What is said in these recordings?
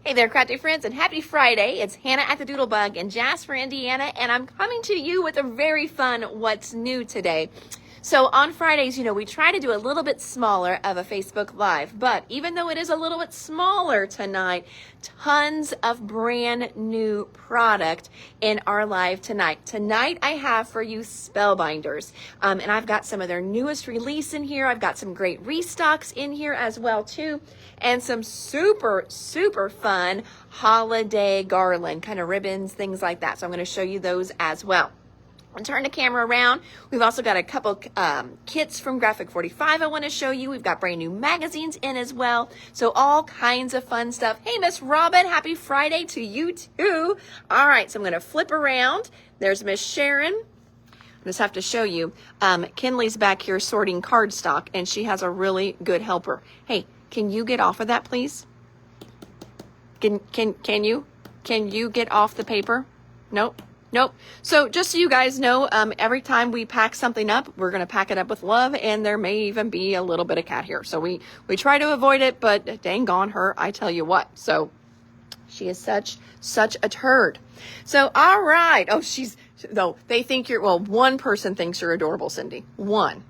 Hey there, crafty friends, and happy Friday. It's Hannah at the Doodlebug in Jasper, Indiana, and I'm coming to you with a very fun What's New today. So on Fridays, we try to do a little bit smaller of a Facebook Live, but even though it is a little bit smaller tonight, tons of brand new product in our live tonight. Tonight I have for you Spellbinders, and I've got some of their newest release in here. I've got some great restocks in here as well too, and some super, super fun holiday garland, kind of ribbons, things like that. So I'm going to show you those as well. And turn the camera around. We've also got a couple kits from Graphic 45 I want to show you. We've got brand new magazines in as well. So all kinds of fun stuff. Hey, Miss Robin, happy Friday to you too. All right, so I'm going to flip around. There's Miss Sharon. I just have to show you. Kinley's back here sorting cardstock, and she has a really good helper. Hey, can you get off of that, please? Can you? Can you get off the paper? Nope. Nope. So just so you guys know, every time we pack something up, we're going to pack it up with love, and there may even be a little bit of cat hair. So we try to avoid it, but dang on her, I tell you what. So she is such a turd. So, all right. Oh, they think one person thinks you're adorable, Cindy. One.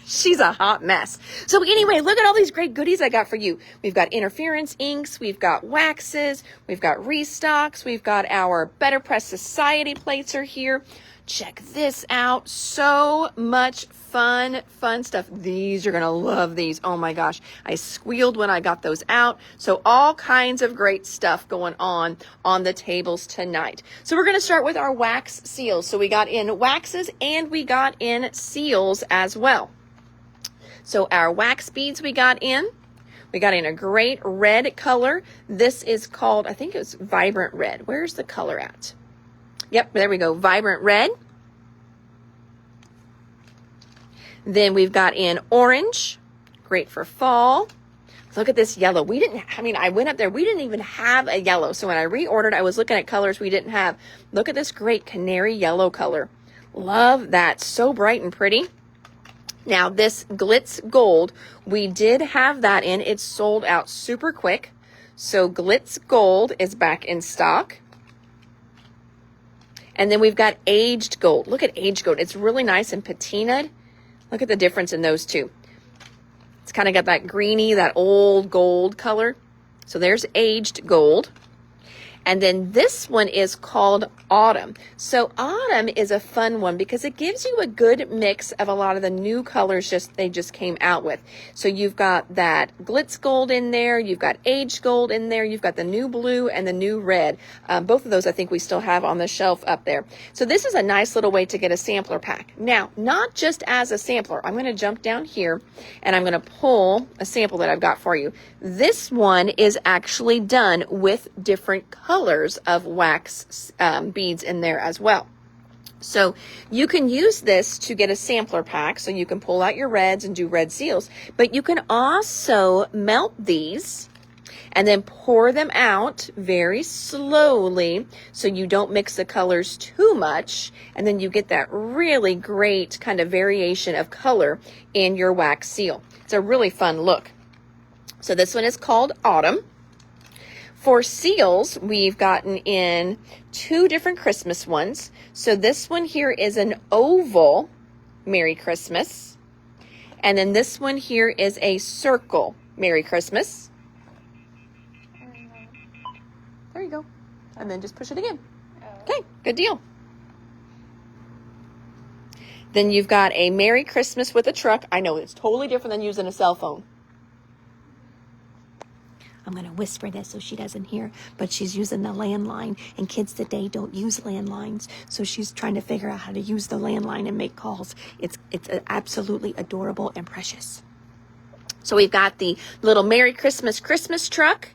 She's a hot mess. So anyway, look at all these great goodies I got for you. We've got interference inks, we've got waxes, we've got restocks, we've got our Better Press Society plates are here. Check this out. So much fun stuff. You're going to love these. Oh my gosh. I squealed when I got those out. So all kinds of great stuff going on the tables tonight. So we're going to start with our wax seals. So we got in waxes and we got in seals as well. So our wax beads we got in a great red color. This is called, I think it was Vibrant Red. Where's the color at? Yep, there we go, Vibrant Red. Then we've got in orange, great for fall. Look at this yellow. I went up there, we didn't even have a yellow. So when I reordered, I was looking at colors we didn't have. Look at this great canary yellow color. Love that, so bright and pretty. Now this Glitz Gold, we did have that in. It sold out super quick. So Glitz Gold is back in stock. And then we've got Aged Gold. Look at Aged Gold. It's really nice and patinaed. Look at the difference in those two. It's kind of got that greeny, that old gold color. So there's Aged Gold. And then this one is called Autumn. So Autumn is a fun one because it gives you a good mix of a lot of the new colors they just came out with. So you've got that Glitz Gold in there, you've got Aged Gold in there, you've got the new blue and the new red. Both of those I think we still have on the shelf up there. So this is a nice little way to get a sampler pack. Now, not just as a sampler. I'm going to jump down here and I'm going to pull a sample that I've got for you. This one is actually done with different colors of wax beads in there as well. So you can use this to get a sampler pack, so you can pull out your reds and do red seals, but you can also melt these and then pour them out very slowly so you don't mix the colors too much, and then you get that really great kind of variation of color in your wax seal. It's a really fun look. So this one is called Autumn. For seals, we've gotten in two different Christmas ones. So this one here is an oval Merry Christmas. And then this one here is a circle Merry Christmas. There you go. And then just push it again. Okay, good deal. Then you've got a Merry Christmas with a truck. I know it's totally different than using a cell phone. I'm going to whisper this so she doesn't hear, but she's using the landline, and kids today don't use landlines, so she's trying to figure out how to use the landline and make calls. It's absolutely adorable and precious. So we've got the little Merry Christmas truck.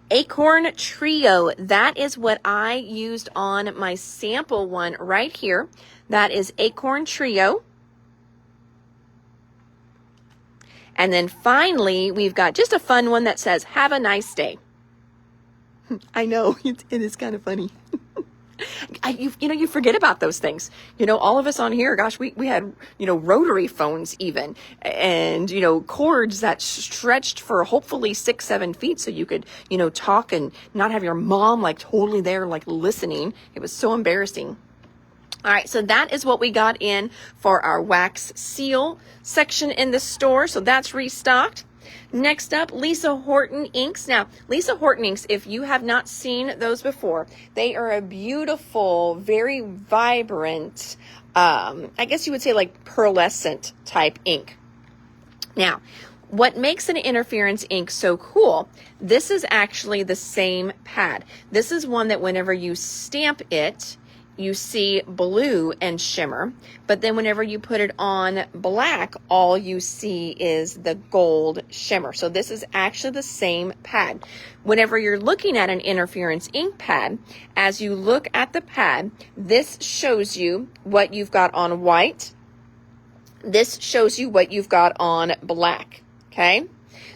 Acorn Trio, that is what I used on my sample one right here. That is Acorn Trio. And then finally, we've got just a fun one that says, have a nice day. I know, it is kind of funny. You forget about those things. All of us on here, gosh, we had, rotary phones even, and, cords that stretched for hopefully 6-7 feet so you could, talk and not have your mom like totally there, like listening. It was so embarrassing. All right, so that is what we got in for our wax seal section in the store. So that's restocked. Next up, Lisa Horton inks. Now, Lisa Horton inks, if you have not seen those before, they are a beautiful, very vibrant, I guess you would say like pearlescent type ink. Now, what makes an interference ink so cool, this is actually the same pad. This is one that whenever you stamp it, you see blue and shimmer, but then whenever you put it on black, all you see is the gold shimmer. So this is actually the same pad. Whenever you're looking at an interference ink pad, as you look at the pad, this shows you what you've got on white. This shows you what you've got on black, okay?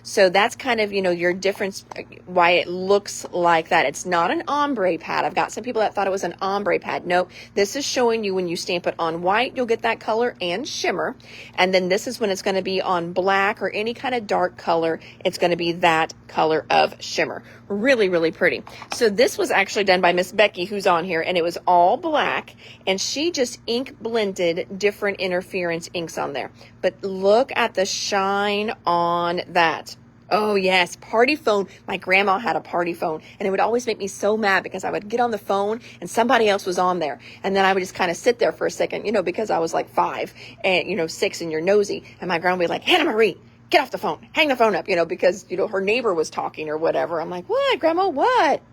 So that's kind of, your difference, why it looks like that. It's not an ombre pad. I've got some people that thought it was an ombre pad. No, this is showing you when you stamp it on white, you'll get that color and shimmer. And then this is when it's going to be on black or any kind of dark color, it's going to be that color of shimmer. Really, really pretty. So this was actually done by Miss Becky, who's on here, and it was all black, and she just ink blended different interference inks on there. But look at the shine on that. Oh yes, party phone. My grandma had a party phone, and it would always make me so mad because I would get on the phone and somebody else was on there, and then I would just kind of sit there for a second, because I was like 5 and 6 and you're nosy, and my grandma would be like, Hannah Marie, get off the phone, hang the phone up, because her neighbor was talking or whatever. I'm like, what, Grandma, what?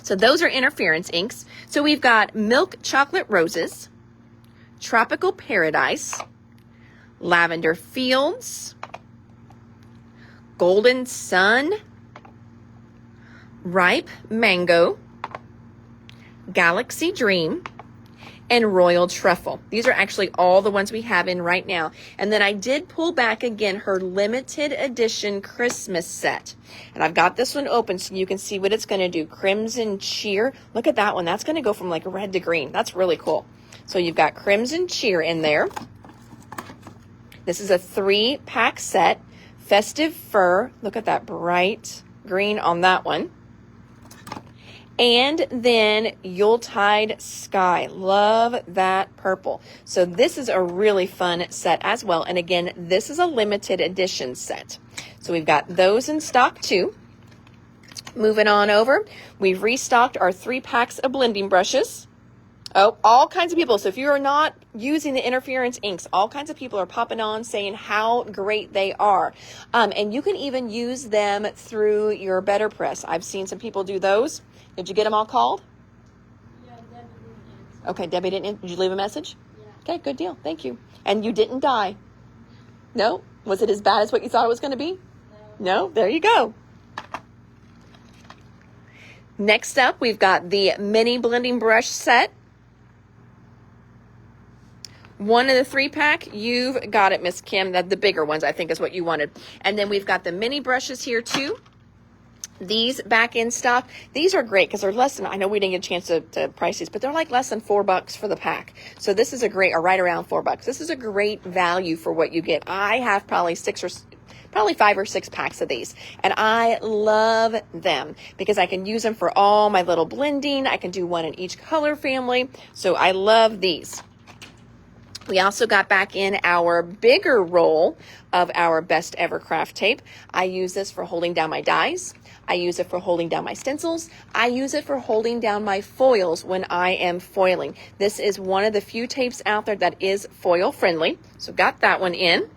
So those are interference inks. So we've got Milk Chocolate Roses, Tropical Paradise, Lavender Fields, Golden Sun, Ripe Mango, Galaxy Dream, and Royal Truffle. These are actually all the ones we have in right now. And then I did pull back again her limited edition Christmas set. And I've got this one open so you can see what it's going to do. Crimson Cheer. Look at that one. That's going to go from like red to green. That's really cool. So you've got Crimson Cheer in there. This is a 3-pack set. Festive Fur. Look at that bright green on that one. And then Yuletide Sky. Love that purple. So this is a really fun set as well. And again, this is a limited edition set. So we've got those in stock too. Moving on over, we've restocked our 3 packs of blending brushes. Oh, all kinds of people. So if you are not using the interference inks, all kinds of people are popping on saying how great they are. And you can even use them through your Better Press. I've seen some people do those. Did you get them all called? Yeah, Debbie didn't answer. Okay, Debbie didn't. Did you leave a message? Yeah. Okay, good deal. Thank you. And you didn't die? No? Was it as bad as what you thought it was going to be? No? There you go. Next up, we've got the mini blending brush set. One of the 3-pack, you've got it, Miss Kim. The bigger ones, I think, is what you wanted. And then we've got the mini brushes here, too. These back in stock. These are great because they're less than, I know we didn't get a chance to price these, but they're like less than $4 for the pack. So this is a great, or right around $4. This is a great value for what you get. I have probably 5 or 6 packs of these, and I love them because I can use them for all my little blending. I can do one in each color family. So I love these. We also got back in our bigger roll of our Best Ever Craft tape. I use this for holding down my dies. I use it for holding down my stencils. I use it for holding down my foils when I am foiling. This is one of the few tapes out there that is foil friendly. So got that one in.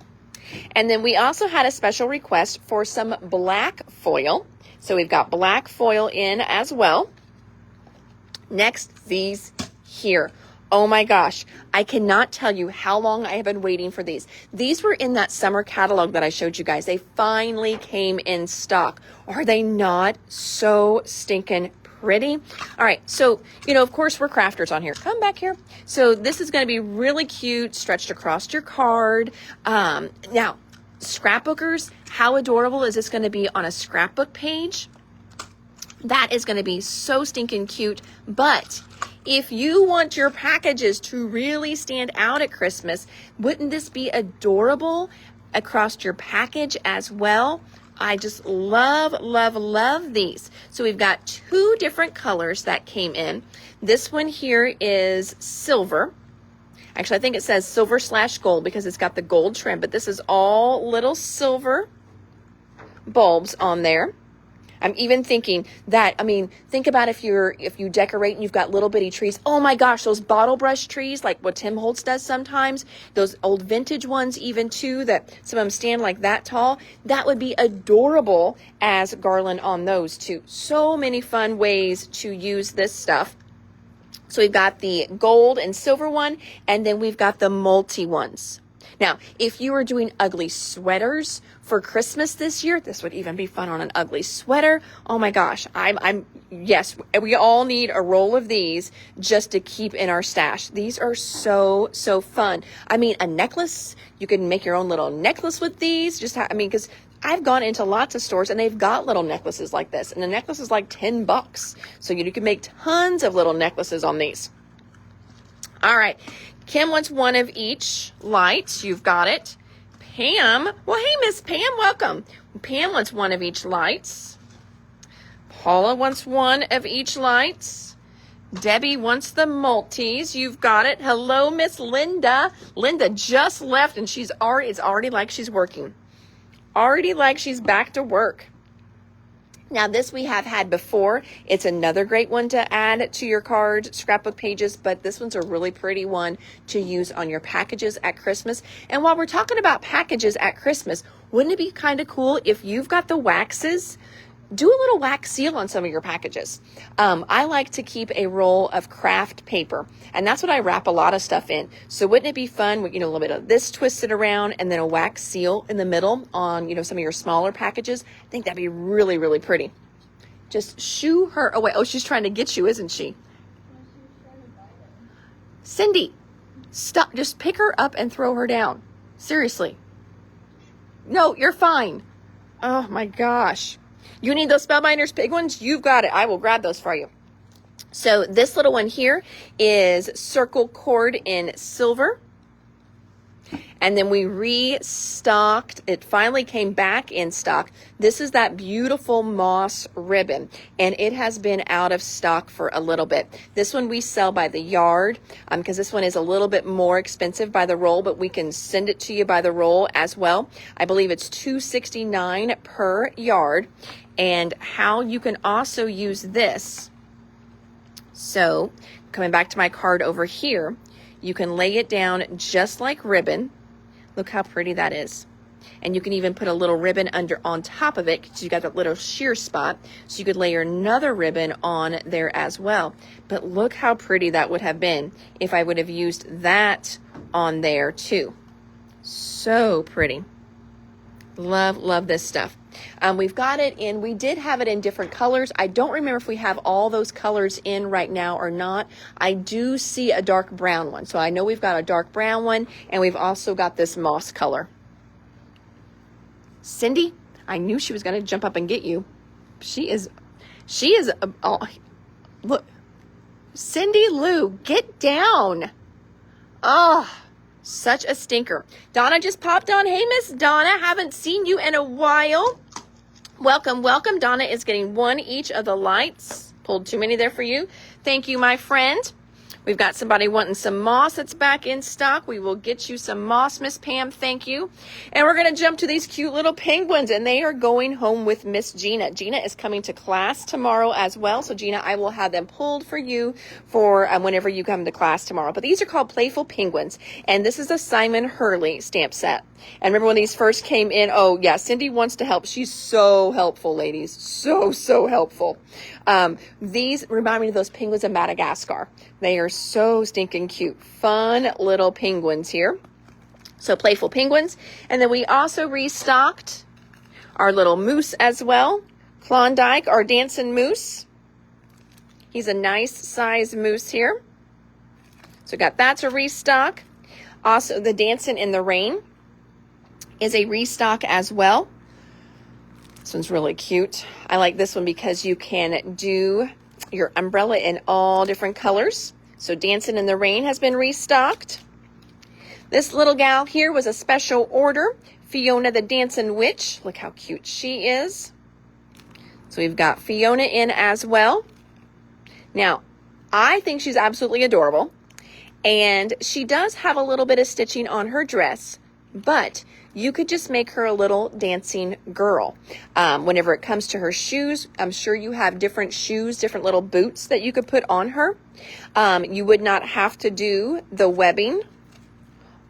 And then we also had a special request for some black foil. So we've got black foil in as well. Next, these here. Oh my gosh, I cannot tell you how long I have been waiting for these. These were in that summer catalog that I showed you guys. They finally came in stock. Are they not so stinking pretty? All right, so, of course, we're crafters on here. Come back here. So this is going to be really cute, stretched across your card. Now, scrapbookers, how adorable is this going to be on a scrapbook page? That is going to be so stinking cute. But if you want your packages to really stand out at Christmas, wouldn't this be adorable across your package as well? I just love, love, love these. So we've got 2 different colors that came in. This one here is silver. Actually, I think it says silver/gold because it's got the gold trim, but this is all little silver bulbs on there. I'm even thinking that, I mean, think about if you decorate and you've got little bitty trees. Oh my gosh, those bottle brush trees, like what Tim Holtz does sometimes, those old vintage ones even too, that some of them stand like that tall, that would be adorable as garland on those too. So many fun ways to use this stuff. So we've got the gold and silver one, and then we've got the multi ones. Now, if you are doing ugly sweaters for Christmas this year, this would even be fun on an ugly sweater. Oh my gosh, yes, we all need a roll of these just to keep in our stash. These are so, so fun. I mean, a necklace, you can make your own little necklace with these. Because I've gone into lots of stores and they've got little necklaces like this, and the necklace is like $10. So you can make tons of little necklaces on these. All right. Kim wants one of each light. You've got it. Pam, well, hey, Miss Pam, welcome. Pam wants one of each lights. Paula wants one of each lights. Debbie wants the multis. You've got it. Hello, Miss Linda. Linda just left and it's already like she's working. Already like she's back to work. Now, this we have had before. It's another great one to add to your card scrapbook pages, but this one's a really pretty one to use on your packages at Christmas. And while we're talking about packages at Christmas, wouldn't it be kind of cool if you've got the waxes? Do a little wax seal on some of your packages. I like to keep a roll of craft paper, and that's what I wrap a lot of stuff in. So wouldn't it be fun with, a little bit of this twisted around and then a wax seal in the middle on, some of your smaller packages? I think that'd be really, really pretty. Just shoo her away. Oh, she's trying to get you, isn't she? Cindy, stop. Just pick her up and throw her down. Seriously. No, you're fine. Oh my gosh. You need those Spellbinders big ones? You've got it. I will grab those for you. So this little one here is circle cord in silver. And then we restocked. It finally came back in stock. This is that beautiful moss ribbon, and it has been out of stock for a little bit. This one we sell by the yard because this one is a little bit more expensive by the roll, but we can send it to you by the roll as well. I believe it's $2.69 per yard. And how you can also use this. So coming back to my card over here, you can lay it down just like ribbon. Look how pretty that is. And you can even put a little ribbon on top of it because you got that little sheer spot. So you could layer another ribbon on there as well. But look how pretty that would have been if I would have used that on there too. So pretty. Love, love this stuff. We've got it in, we did have it in different colors. I don't remember if we have all those colors in right now or not. I do see a dark brown one. So I know we've got a dark brown one, and we've also got this moss color. Cindy, I knew she was going to jump up and get you. She is, look, Cindy Lou, get down. Oh, such a stinker. Donna just popped on. Hey, Miss Donna, haven't seen you in a while. Welcome, welcome. Donna is getting one each of the lights. Pulled too many there for you. Thank you, my friend. We've got somebody wanting some moss that's back in stock. We will get you some moss, Miss Pam. Thank you. And we're going to jump to these cute little penguins, and they are going home with Miss Gina. Gina is coming to class tomorrow as well. So, Gina, I will have them pulled for you for whenever you come to class tomorrow. But these are called Playful Penguins, and this is a Simon Hurley stamp set. And remember when these first came in? Oh, yeah, Cindy wants to help. She's so helpful, ladies. So, so helpful. These remind me of those penguins of Madagascar. They are so stinking cute. Fun little penguins here. So Playful Penguins. And then we also restocked our little moose as well. Klondike, our dancing moose. He's a nice size moose here. So got that to restock. Also, the Dancing in the Rain is a restock as well. This one's really cute. I like this one because you can do your umbrella in all different colors. So Dancing in the Rain has been restocked. This little gal here was a special order. Fiona the Dancing Witch. Look how cute she is. So we've got Fiona in as well. Now, I think she's absolutely adorable. And she does have a little bit of stitching on her dress, but you could just make her a little dancing girl. Whenever it comes to her shoes, I'm sure you have different shoes, different little boots that you could put on her. You would not have to do the webbing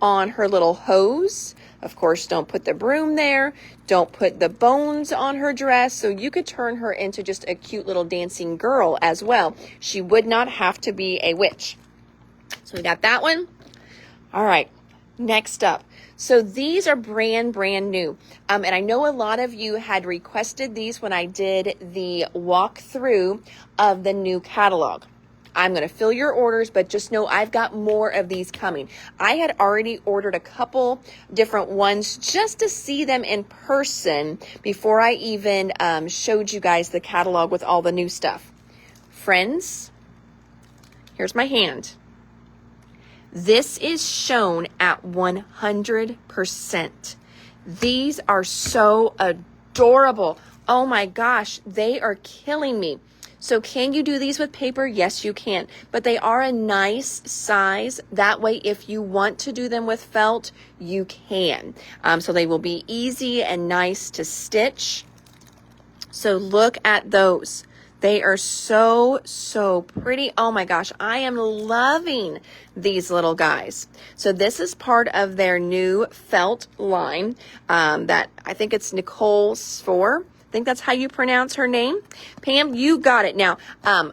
on her little hose. Of course, don't put the broom there. Don't put the bones on her dress. So you could turn her into just a cute little dancing girl as well. She would not have to be a witch. So we got that one. All right, next up. So these are brand new. And I know a lot of you had requested these when I did the walkthrough of the new catalog. I'm going to fill your orders, but just know I've got more of these coming. I had already ordered a couple different ones just to see them in person before I even showed you guys the catalog with all the new stuff. Friends, here's my hand. This is shown at 100%. These are so adorable. Oh my gosh, they are killing me. So can you do these with paper? Yes, you can. But they are a nice size. That way, if you want to do them with felt, you can. So they will be easy and nice to stitch. So look at those. They are so pretty. Oh my gosh, I am loving these little guys. So this is part of their new felt line that I think it's Nicole Sfor. I think that's how you pronounce her name. Pam, you got it. Now,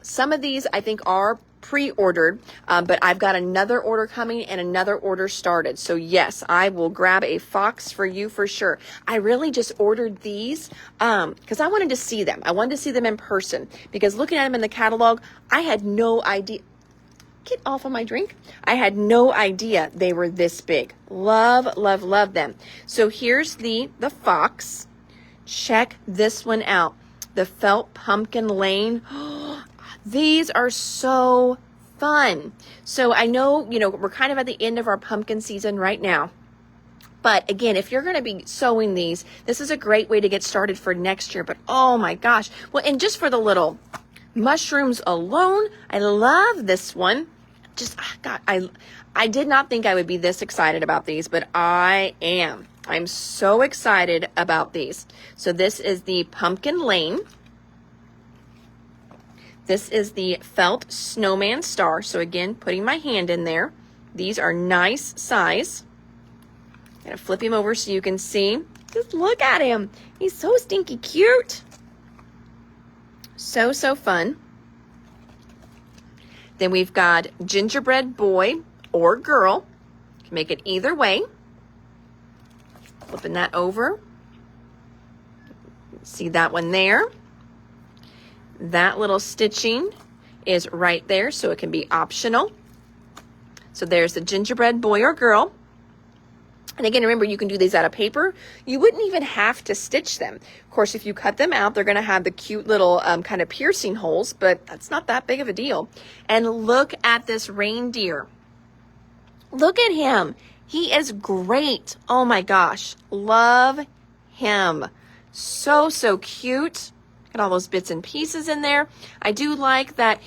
some of these I think are pre-ordered, but I've got another order coming and another order started. So yes, I will grab a fox for you for sure. I really just ordered these because I wanted to see them. I wanted to see them in person because looking at them in the catalog, I had no idea. Get off of my drink. I had no idea they were this big. Love them. So here's the fox. Check this one out. The felt pumpkin lane. These are so fun. So I know, we're kind of at the end of our pumpkin season right now. But again, if you're going to be sewing these, this is a great way to get started for next year. But oh my gosh. Well, and just for the little mushrooms alone, I love this one. I did not think I would be this excited about these, but I am. I'm so excited about these. So this is the pumpkin lane. This is the felt snowman star. So again, putting my hand in there. These are nice size. I'm gonna flip him over so you can see. Just look at him. He's so stinky cute. So fun. Then we've got gingerbread boy or girl. You can make it either way. Flipping that over. See that one there? That little stitching is right there, so it can be optional. So there's the gingerbread boy or girl. And again, remember, you can do these out of paper. You wouldn't even have to stitch them. Of course, if you cut them out, they're going to have the cute little kind of piercing holes, but that's not that big of a deal. And look at this reindeer. Look at him. He is great. Oh my gosh. Love him. So cute. Got all those bits and pieces in there. I do like that,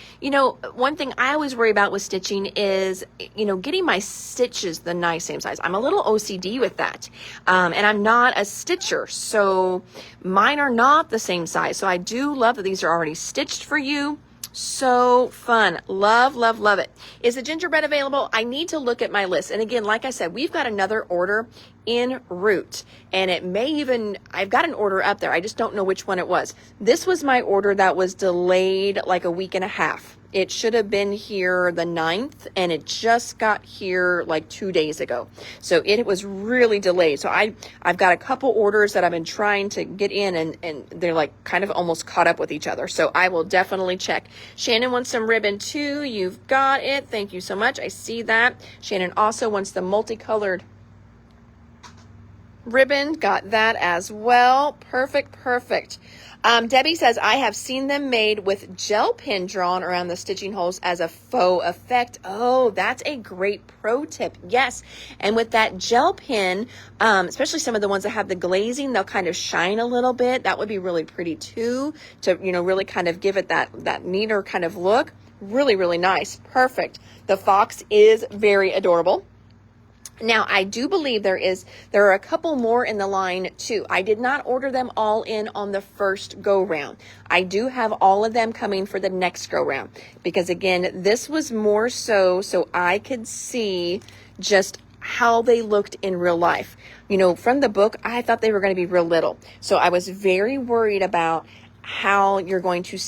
one thing I always worry about with stitching is, getting my stitches the nice same size. I'm a little OCD with that. And I'm not a stitcher, so mine are not the same size. So I do love that these are already stitched for you. So fun. Love it. Is the gingerbread available? I need to look at my list. And again, like I said, we've got another order en route. And it may even, I've got an order up there. I just don't know which one it was. This was my order that was delayed like a week and a half. It should have been here the 9th, and it just got here like 2 days ago. So it was really delayed. So I've got a couple orders that I've been trying to get in, and they're like kind of almost caught up with each other. So I will definitely check. Shannon wants some ribbon too. You've got it. Thank you so much. I see that. Shannon also wants the multicolored ribbon, got that as well. Perfect, perfect. Debbie says, I have seen them made with gel pen drawn around the stitching holes as a faux effect. Oh, that's a great pro tip. Yes. And with that gel pen, especially some of the ones that have the glazing, they'll kind of shine a little bit. That would be really pretty too, to, really kind of give it that neater kind of look. Really, really nice. Perfect. The fox is very adorable. Now, I do believe there are a couple more in the line too. I did not order them all in on the first go round. I do have all of them coming for the next go round, because again, this was more so I could see just how they looked in real life. From the book, I thought they were going to be real little. So I was very worried about how you're going to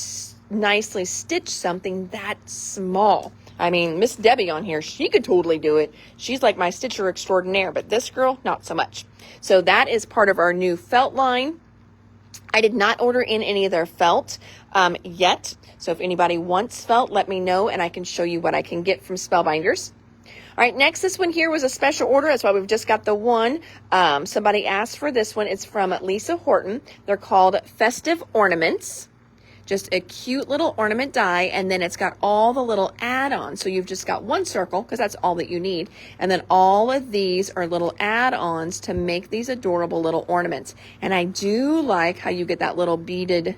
nicely stitch something that small. I mean, Miss Debbie on here, she could totally do it. She's like my stitcher extraordinaire, but this girl, not so much. So that is part of our new felt line. I did not order in any of their felt yet. So if anybody wants felt, let me know and I can show you what I can get from Spellbinders. All right, next, this one here was a special order. That's why we've just got the one. Somebody asked for this one. It's from Lisa Horton. They're called Festive Ornaments. Just a cute little ornament die, and then it's got all the little add-ons. So you've just got one circle, because that's all that you need. And then all of these are little add-ons to make these adorable little ornaments. And I do like how you get that little beaded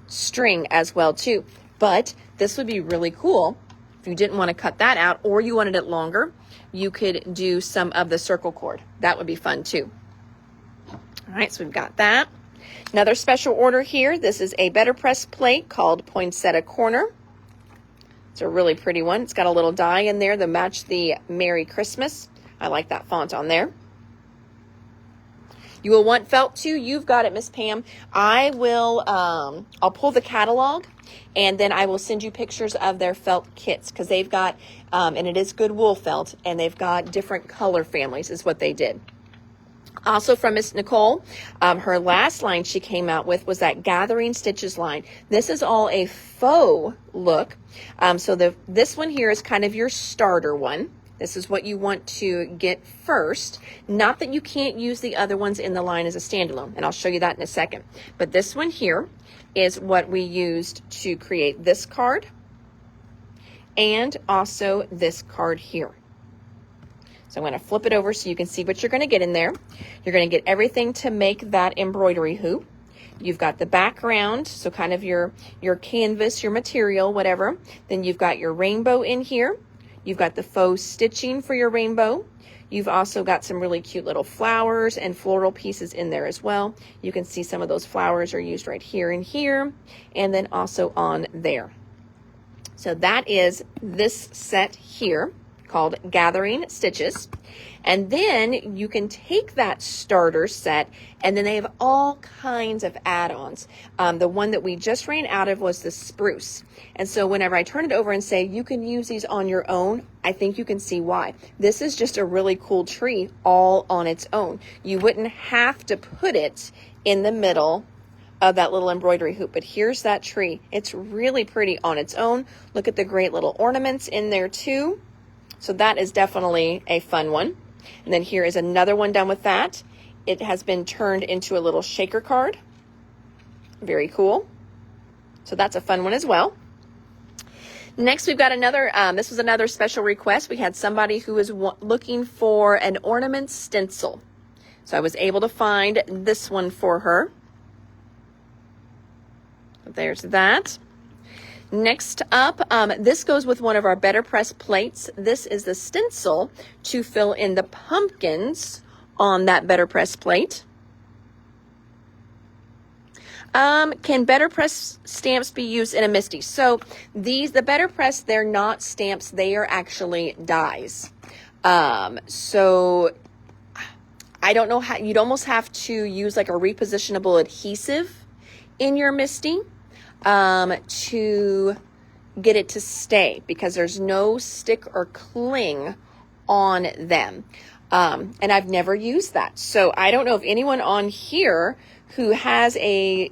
string as well too. But this would be really cool if you didn't want to cut that out, or you wanted it longer. You could do some of the circle cord. That would be fun too. All right, so we've got that. Another special order here. This is a Better Press plate called Poinsettia Corner. It's a really pretty one. It's got a little die in there to match the Merry Christmas. I like that font on there. You will want felt too. You've got it, Miss Pam. I will, I'll pull the catalog and then I will send you pictures of their felt kits, because they've got, and it is good wool felt, and they've got different color families is what they did. Also from Miss Nicole, her last line she came out with was that Gathering Stitches line. This is all a faux look. So this one here is kind of your starter one. This is what you want to get first. Not that you can't use the other ones in the line as a standalone, and I'll show you that in a second. But this one here is what we used to create this card and also this card here. So I'm going to flip it over so you can see what you're going to get in there. You're going to get everything to make that embroidery hoop. You've got the background, so kind of your canvas, your material, whatever. Then you've got your rainbow in here. You've got the faux stitching for your rainbow. You've also got some really cute little flowers and floral pieces in there as well. You can see some of those flowers are used right here and here, and then also on there. So that is this set here, called Gathering Stitches. And then you can take that starter set, and then they have all kinds of add-ons. The one that we just ran out of was the spruce. And so whenever I turn it over and say you can use these on your own, I think you can see why. This is just a really cool tree all on its own. You wouldn't have to put it in the middle of that little embroidery hoop, but here's that tree. It's really pretty on its own. Look at the great little ornaments in there too. So that is definitely a fun one. And then here is another one done with that. It has been turned into a little shaker card. Very cool. So that's a fun one as well. Next, we've got another, this was another special request. We had somebody who was looking for an ornament stencil. So I was able to find this one for her. There's that. Next up, this goes with one of our Better Press plates. This is the stencil to fill in the pumpkins on that Better Press plate. Can Better Press stamps be used in a MISTI? So the Better Press, they're not stamps, they are actually dies. So I don't know how, you'd almost have to use like a repositionable adhesive in your MISTI to get it to stay, because there's no stick or cling on them. And I've never used that. So I don't know if anyone on here who has a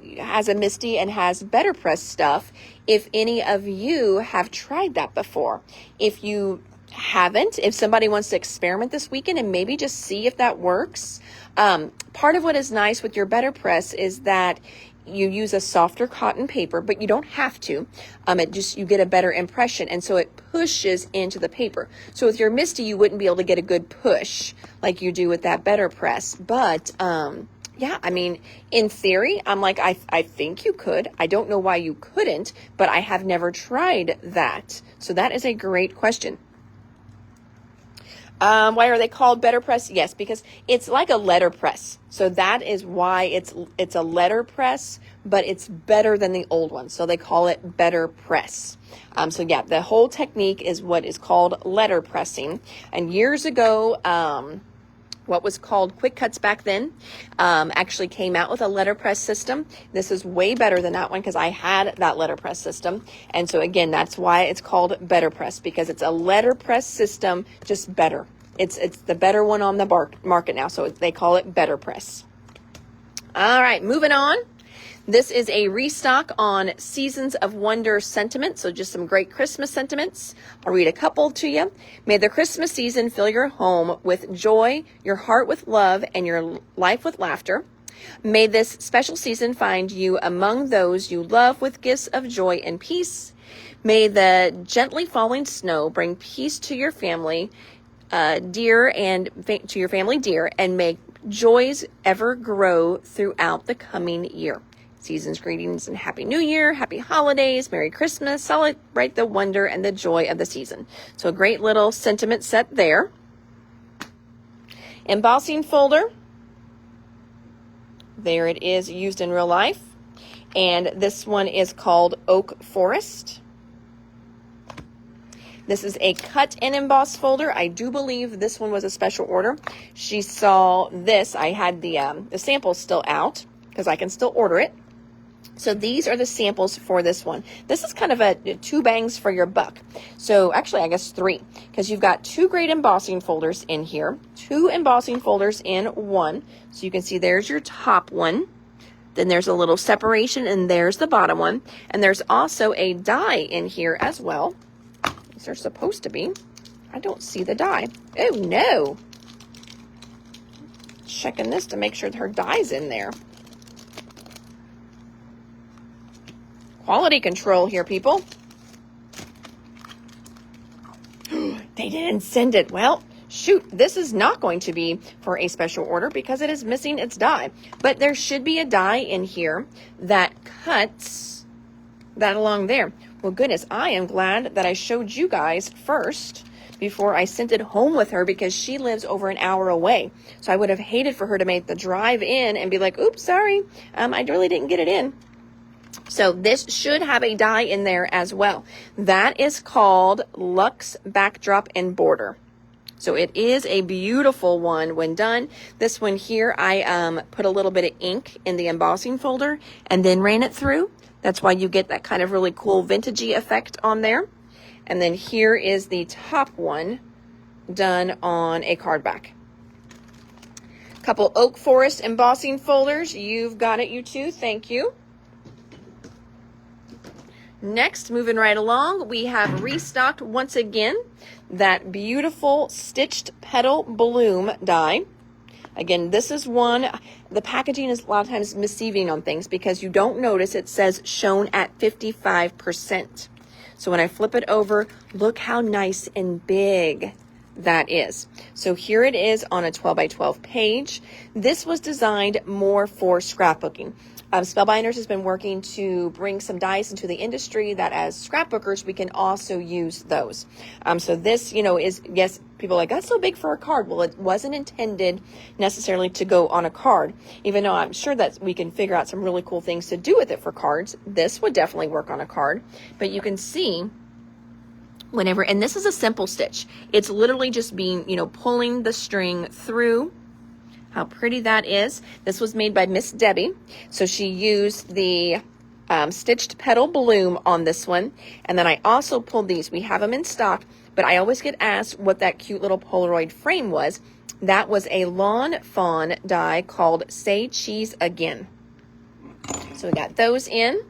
MISTI and has Better Press stuff, if any of you have tried that before. If you haven't. If somebody wants to experiment this weekend and maybe just see if that works. Part of what is nice with your Better Press is that you use a softer cotton paper, but you don't have to. You get a better impression, and so it pushes into the paper. So with your Misty, you wouldn't be able to get a good push like you do with that Better Press. But yeah, I mean, in theory, I'm like, I think you could. I don't know why you couldn't, but I have never tried that. So that is a great question. Why are they called Better Press? Yes, because it's like a letter press. So that is why it's a letter press, but it's better than the old one. So they call it Better Press. So yeah, the whole technique is what is called letter pressing. And years ago, what was called Quick Cuts back then actually came out with a letter press system. This is way better than that one because I had that letter press system. And so again, that's why it's called Better Press, because it's a letter press system, just better. It's the better one on the market now, so they call it Better Press. All right, moving on. This is a restock on Seasons of Wonder sentiment, so just some great Christmas sentiments. I'll read a couple to you. May the Christmas season fill your home with joy, your heart with love, and your life with laughter. May this special season find you among those you love with gifts of joy and peace. May the gently falling snow bring peace to your family, dear, and make joys ever grow throughout the coming year. Season's greetings and Happy New Year, Happy Holidays, Merry Christmas. Celebrate the wonder and the joy of the season. So a great little sentiment set there. Embossing folder. There it is, used in real life. And this one is called Oak Forest. This is a cut and emboss folder. I do believe this one was a special order. She saw this. I had the samples still out because I can still order it. So these are the samples for this one. This is kind of a 2 bangs for your buck. So actually, I guess 3, because you've got 2 great embossing folders in here, 2 embossing folders in one. So you can see there's your top one. Then there's a little separation, and there's the bottom one. And there's also a die in here as well. These are supposed to be. I don't see the die. Oh, no. Checking this to make sure her die's in there. Quality control here, people. They didn't send it. Well, shoot, this is not going to be for a special order because it is missing its die. But there should be a die in here that cuts that along there. Well, goodness, I am glad that I showed you guys first before I sent it home with her, because she lives over an hour away. So I would have hated for her to make the drive in and be like, oops, sorry, I really didn't get it in. So this should have a die in there as well. That is called Luxe Backdrop and Border. So it is a beautiful one when done. This one here, I put a little bit of ink in the embossing folder and then ran it through. That's why you get that kind of really cool vintagey effect on there. And then here is the top one done on a card back. Couple Oak Forest embossing folders. You've got it, you two. Thank you. Next, moving right along, we have restocked once again that beautiful stitched petal bloom die. Again, this is one, the packaging is a lot of times deceiving on things because you don't notice it says shown at 55%. So when I flip it over, look how nice and big that is. So here it is on a 12 by 12 page. This was designed more for scrapbooking. Spellbinders has been working to bring some dies into the industry that as scrapbookers, we can also use those. So this, is, yes, people are like, that's so big for a card. Well, it wasn't intended necessarily to go on a card, even though I'm sure that we can figure out some really cool things to do with it for cards. This would definitely work on a card, but you can see whenever, and this is a simple stitch. It's literally just being, pulling the string through. How pretty that is. This was made by Miss Debbie. So she used the stitched petal bloom on this one. And then I also pulled these. We have them in stock, but I always get asked what that cute little Polaroid frame was. That was a Lawn Fawn die called Say Cheese Again. So we got those in.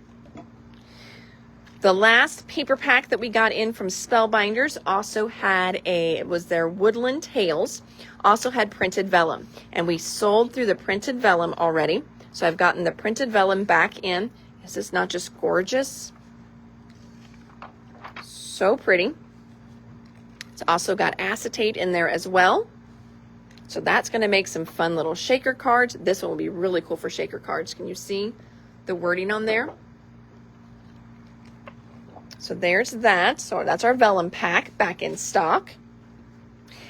The last paper pack that we got in from Spellbinders also had it was their Woodland Tales, also had printed vellum. And we sold through the printed vellum already. So I've gotten the printed vellum back in. Is this not just gorgeous? So pretty. It's also got acetate in there as well. So that's going to make some fun little shaker cards. This one will be really cool for shaker cards. Can you see the wording on there? So there's that. So that's our vellum pack back in stock.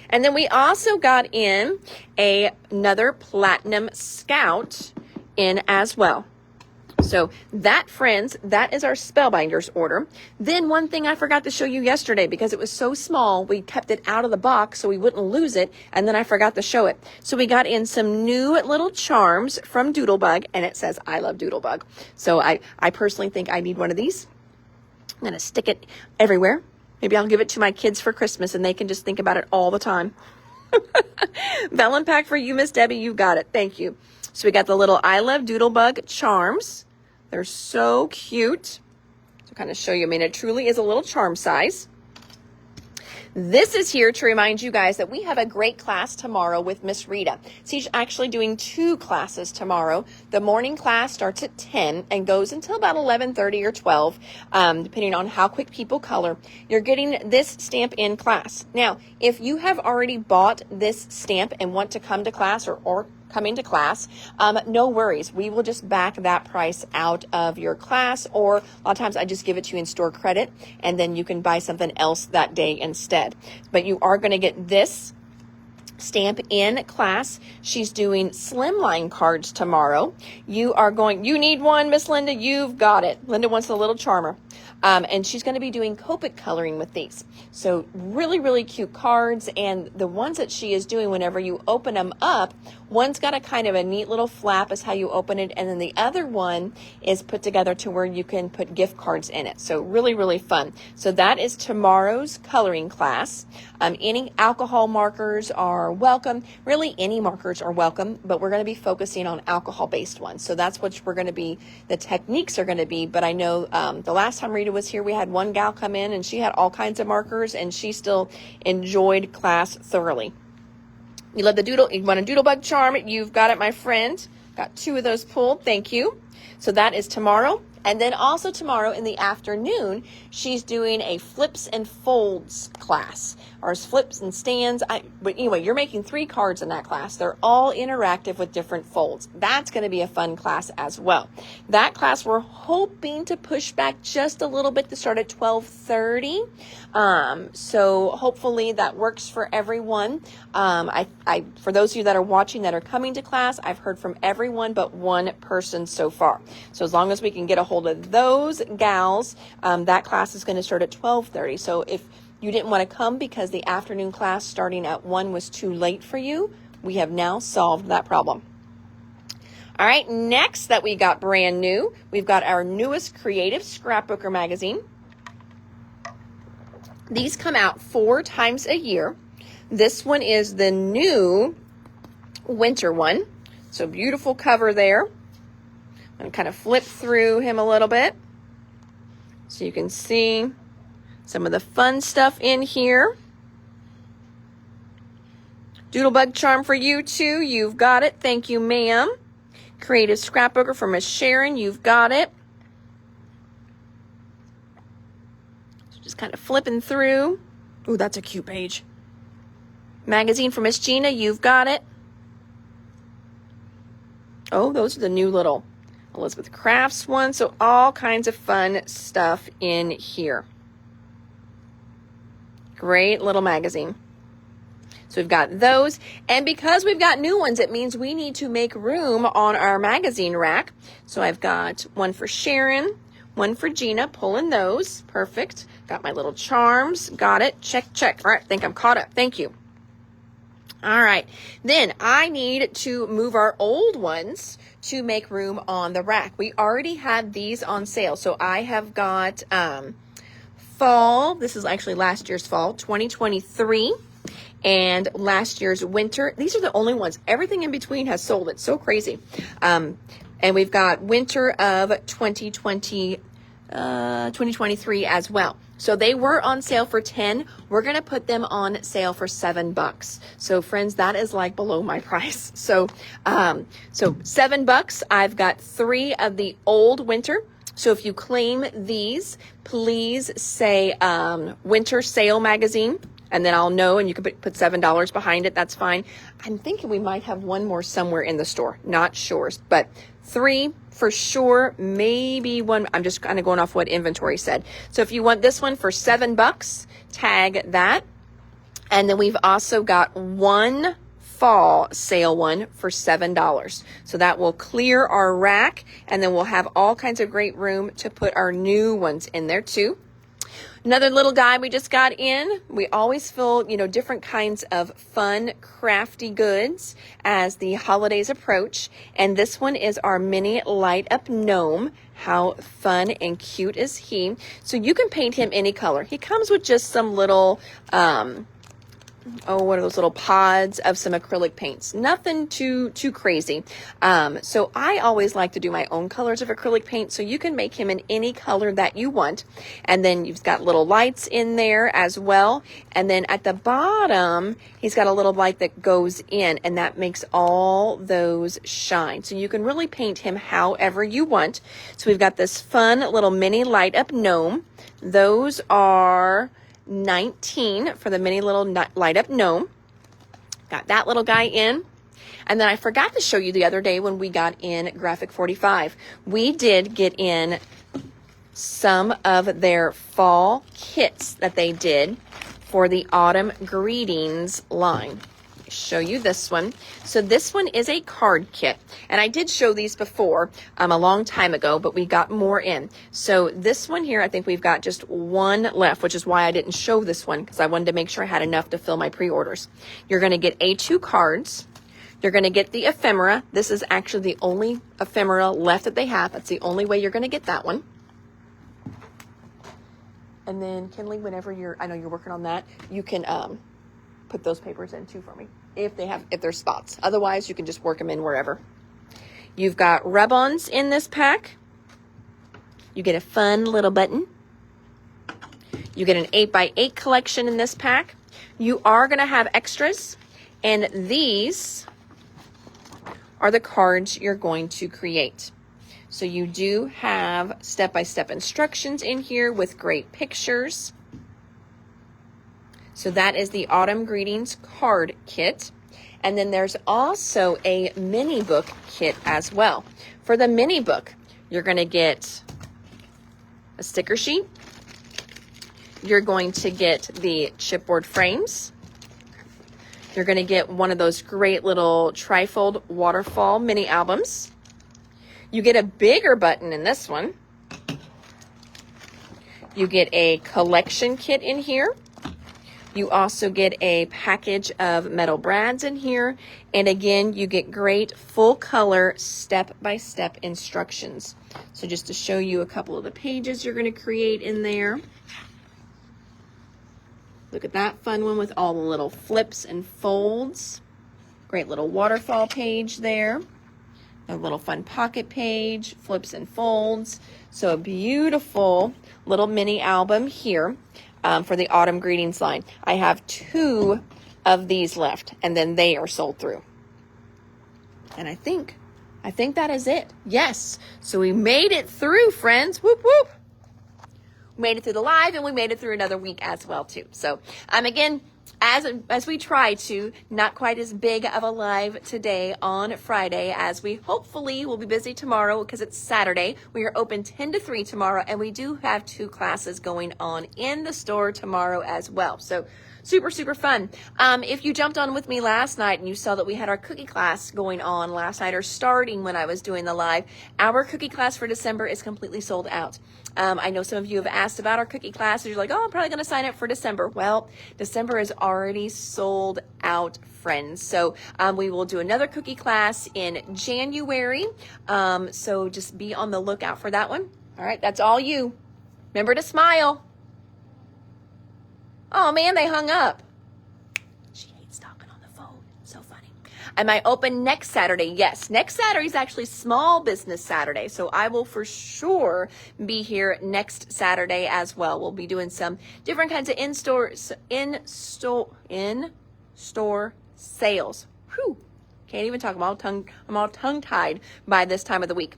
And then we also got in another Platinum Scout in as well. So that, friends, that is our Spellbinders order. Then one thing I forgot to show you yesterday because it was so small, we kept it out of the box so we wouldn't lose it, and then I forgot to show it. So we got in some new little charms from Doodlebug, and it says, I love Doodlebug. So I personally think I need one of these. I'm going to stick it everywhere. Maybe I'll give it to my kids for Christmas, and they can just think about it all the time. Vellum pack for you, Miss Debbie. You got it. Thank you. So we got the little I love Doodlebug charms. They're so cute. To kind of show you, I mean, it truly is a little charm size. This is here to remind you guys that we have a great class tomorrow with Miss Rita. She's actually doing 2 classes tomorrow. The morning class starts at 10 and goes until about 11:30 or 12, depending on how quick people color. You're getting this stamp in class. Now, if you have already bought this stamp and want to come to class or come into class, no worries. We will just back that price out of your class, or a lot of times I just give it to you in store credit, and then you can buy something else that day instead. But you are going to get this stamp in class. She's doing slimline cards tomorrow. You need one, Miss Linda. You've got it. Linda wants a little charmer. And she's going to be doing Copic coloring with these. So really, really cute cards. And the ones that she is doing, whenever you open them up, one's got a kind of a neat little flap is how you open it. And then the other one is put together to where you can put gift cards in it. So really, really fun. So that is tomorrow's coloring class. Any alcohol markers are welcome. Really, any markers are welcome, but we're going to be focusing on alcohol-based ones. So that's what we're going to be, the techniques are going to be. But I know the last time Rita was here, we had one gal come in and she had all kinds of markers and she still enjoyed class thoroughly. You love the doodle, you want a Doodlebug charm, you've got it, my friend. Got 2 of those pulled, thank you. So that is tomorrow. And then also tomorrow in the afternoon, she's doing a flips and folds class, or flips and stands. But anyway, you're making 3 cards in that class. They're all interactive with different folds. That's going to be a fun class as well. That class we're hoping to push back just a little bit to start at 12:30. So hopefully that works for everyone. For those of you that are watching that are coming to class, I've heard from everyone but one person so far. So as long as we can get a hold of those gals, that class is going to start at 12:30. So if you didn't want to come because the afternoon class starting at 1 was too late for you, we have now solved that problem. All right, next that we got brand new, we've got our newest Creative Scrapbooker magazine. These come out 4 times a year. This one is the new winter one. So beautiful cover there. I'm going to kind of flip through him a little bit so you can see some of the fun stuff in here. Doodlebug charm for you too. You've got it. Thank you, ma'am. Creative Scrapbooker for Miss Sharon. You've got it. So just kind of flipping through. Ooh, that's a cute page. Magazine for Miss Gina. You've got it. Oh, those are the new little Elizabeth Crafts ones. So all kinds of fun stuff in here. Great little magazine. So we've got those. And because we've got new ones, it means we need to make room on our magazine rack. So I've got one for Sharon, one for Gina, pulling those. Perfect. Got my little charms. Got it. Check, check. All right, I think I'm caught up. Thank you. All right. Then I need to move our old ones to make room on the rack. We already had these on sale. So I have got fall. This is actually last year's fall, 2023. And last year's winter. These are the only ones. Everything in between has sold. It's so crazy. And we've got winter of 2024 2023 as well. So they were on sale for 10. We're going to put them on sale for $7. So friends, that is like below my price. So, so $7. I've got 3 of the old winter. So if you claim these, please say, winter sale magazine, and then I'll know, and you can put $7 behind it. That's fine. I'm thinking we might have one more somewhere in the store. Not sure, but 3 for sure, maybe 1. I'm just kind of going off what inventory said. So if you want this one for $7, tag that. And then we've also got 1 fall sale one for $7. So that will clear our rack, and then we'll have all kinds of great room to put our new ones in there too. Another little guy we just got in. We always fill, different kinds of fun, crafty goods as the holidays approach. And this one is our mini light up gnome. How fun and cute is he? So you can paint him any color. He comes with just some little, what are those little pods of some acrylic paints? Nothing too crazy. So I always like to do my own colors of acrylic paint, so you can make him in any color that you want. And then you've got little lights in there as well. And then at the bottom, he's got a little light that goes in, and that makes all those shine. So you can really paint him however you want. So we've got this fun little mini light up gnome. Those are $19 for the mini little light up gnome. Got that little guy in. And then I forgot to show you the other day when we got in Graphic 45. We did get in some of their fall kits that they did for the autumn greetings line. Show you this one. So this one is a card kit, and I did show these before a long time ago, but we got more in. So this one here, I think we've got just 1 left, which is why I didn't show this one, because I wanted to make sure I had enough to fill my pre-orders. You're going to get A2 cards. You're going to get the ephemera. This is actually the only ephemera left that they have. That's the only way you're going to get that one. And then Kinley, whenever I know you're working on that, you can put those papers in too for me if there's spots. Otherwise, you can just work them in wherever. You've got rub-ons in this pack. You get a fun little button. You get an 8x8 collection in this pack. You are going to have extras, and these are the cards you're going to create. So you do have step-by-step instructions in here with great pictures. So that is the Autumn Greetings card kit. And then there's also a mini book kit as well. For the mini book, you're going to get a sticker sheet. You're going to get the chipboard frames. You're going to get one of those great little trifold waterfall mini albums. You get a bigger button in this one. You get a collection kit in here. You also get a package of metal brads in here. And again, you get great full color step-by-step instructions. So just to show you a couple of the pages you're going to create in there. Look at that fun one with all the little flips and folds. Great little waterfall page there. A little fun pocket page, flips and folds. So a beautiful little mini album here. For the Autumn Greetings line. I have 2 of these left, and then they are sold through. And I think that is it. Yes. So we made it through, friends. Whoop, whoop. We made it through the live, and we made it through another week as well, too. So, again, as we try to, not quite as big of a live today on Friday, as we hopefully will be busy tomorrow because it's Saturday. We are open 10 to 3 tomorrow, and we do have 2 classes going on in the store tomorrow as well. So super, super fun. If you jumped on with me last night and you saw that we had our cookie class going on last night, or starting when I was doing the live, our cookie class for December is completely sold out. I know some of you have asked about our cookie class, and you're like, oh, I'm probably going to sign up for December. Well, December is already sold out, friends. So we will do another cookie class in January. So just be on the lookout for that one. All right, that's all you. Remember to smile. Oh, man, they hung up. She hates talking on the phone. So funny. Am I open next Saturday? Yes. Next Saturday is actually Small Business Saturday. So I will for sure be here next Saturday as well. We'll be doing some different kinds of in-store sales. Whew. Can't even talk. I'm all tongue-tied by this time of the week.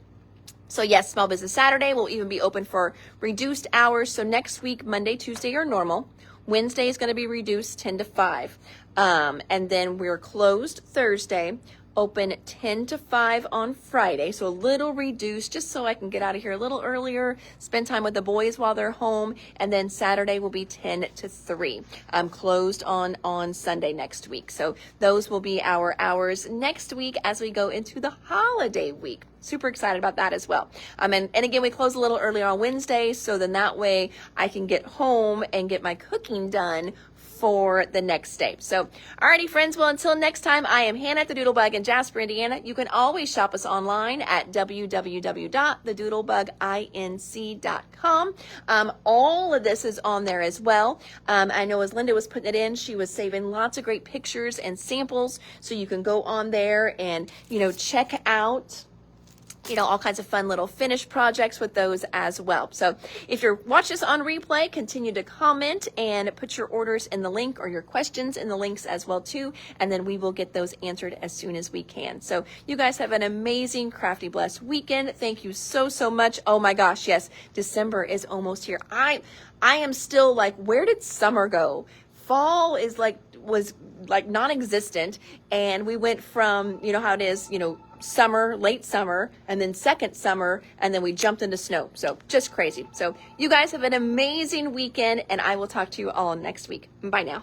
So yes, Small Business Saturday will even be open for reduced hours. So next week, Monday, Tuesday are normal. Wednesday is going to be reduced 10 to 5. And then we're closed Thursday, open 10 to 5 on Friday. So a little reduced just so I can get out of here a little earlier, spend time with the boys while they're home. And then Saturday will be 10 to 3. Closed on Sunday next week. So those will be our hours next week as we go into the holiday week. Super excited about that as well. And again, we close a little earlier on Wednesday, so then that way I can get home and get my cooking done for the next day. So, alrighty friends, well until next time, I am Hannah at the Doodlebug in Jasper, Indiana. You can always shop us online at www.thedoodlebuginc.com. All of this is on there as well. I know as Linda was putting it in, she was saving lots of great pictures and samples, so you can go on there and, check out all kinds of fun little finished projects with those as well. So if you're watching this on replay, continue to comment and put your orders in the link or your questions in the links as well too, and then we will get those answered as soon as we can. So you guys have an amazing, crafty, blessed weekend. Thank you so much. Oh my gosh, yes, December is almost here. I am still like, where did summer go? Fall was non-existent, and we went from, how it is, summer, late summer, and then second summer, and then we jumped into snow. So just crazy. So you guys have an amazing weekend, and I will talk to you all next week. Bye now.